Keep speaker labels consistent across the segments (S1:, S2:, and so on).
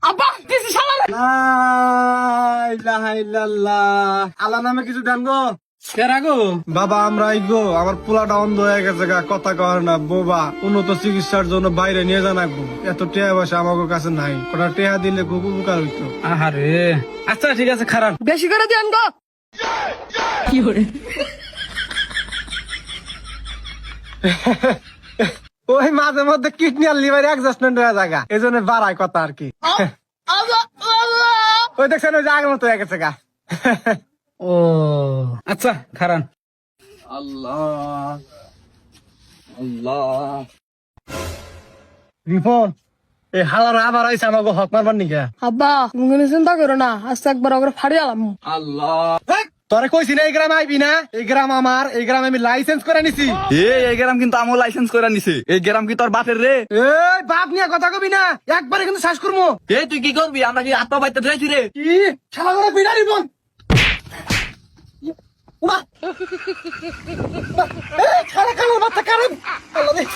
S1: আব্বা দিছি শালা
S2: লা ইলাহা ইল্লাল্লাহ। আল্লাহ নামে কিছু দেন গো।
S1: কেরা গো
S2: বাবা আমরা গো, আমার পোলাটা অন্ধ হয়ে গেছে গা, কথা কয় না বোবা। উন্নত চিকিৎসার জন্য বাইরে নিয়ে জানাবো, এত টেহা পয়সা আমার কাছে নাই। ওটা টেহা দিলে খুব উপকার হইতো।
S1: আহারে আচ্ছা ঠিক আছে খারাপ বেশি করে দেন গো কি করে
S2: ওই মাঝে মধ্যে কিডনি আর লিভার অ্যাডজাস্টমেন্ট হয়ে জায়গা, এই জন্য বাড়ায় কথা আর কি। ওই দেখছেন ওই যে আগের মতো হয়ে গেছে গা।
S1: ও আচ্ছা খারান
S2: আল্লাহ আল্লাহ। রিপন এই হালার আবার আইসা আমাকে হক মারবার নিকা।
S1: আব্বা তুমি কোনো চিন্তা করো না, আজকে একবার ওকে ফাড়ি আলাম।
S2: আল্লাহ তোরে কইছি না এই গ্রাম আইবি না, এই গ্রাম আমার, এই গ্রাম আমি লাইসেন্স করে নিছি।
S3: এই গ্রাম কিন্তু আমার লাইসেন্স করে নিছে। এই গ্রাম কি তোর বাপের রে?
S2: এই বাপ নিয়ে কথা কবি না, একবারে কিন্তু শ্বাস করবো।
S3: এই তুই কি করবি? আমরা কি আত্মা বাইতে চাইছি রে?
S2: কি শালা করে বিড়া রিপন। শালা কালোর বাচ্চা কারণ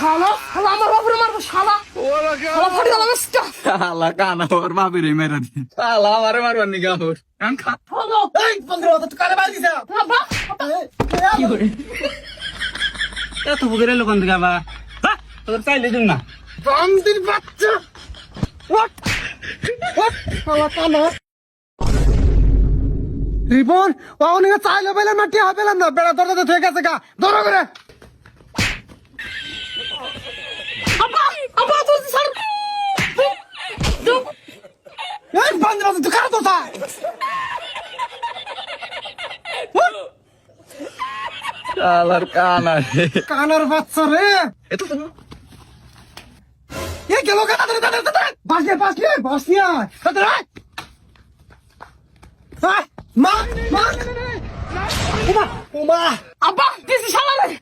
S1: শালা শালা আমার বাপরে মারবো শালা শালা ফাড়ি আলাম আজকে।
S3: শালা কানা ওর বাপের এই মেরা দি। শালা আমারে মারবার নি গামর। কান খা।
S2: এই বন্ধুরা তো কালে বাড়ি দিছে।
S1: আব্বা কি করে এত বুকের লোক থেকে আবার তোর চাইলে দিন না
S2: বান্দির বাচ্চা। হোয়াট হোয়াট শালা কানা রিপন ওখানে চাইলে পেলাম না, টিয়া পেলাম না, বেড়া দরজাতে থেকে গেছে গা, ধরো করে।
S1: আব্বা আব্বা তুই ছাড়
S2: এই বান্দির বাচ্চা তুই কারা তোতা।
S3: শালার কানা রে।
S2: কানার বাচ্চা রে।
S3: এত তো
S2: এ গেল কানা ধরে ধরে ধরে বাসিয়া ধরে মা মা উমা উমা।
S1: আব্বা দিছি শালা রে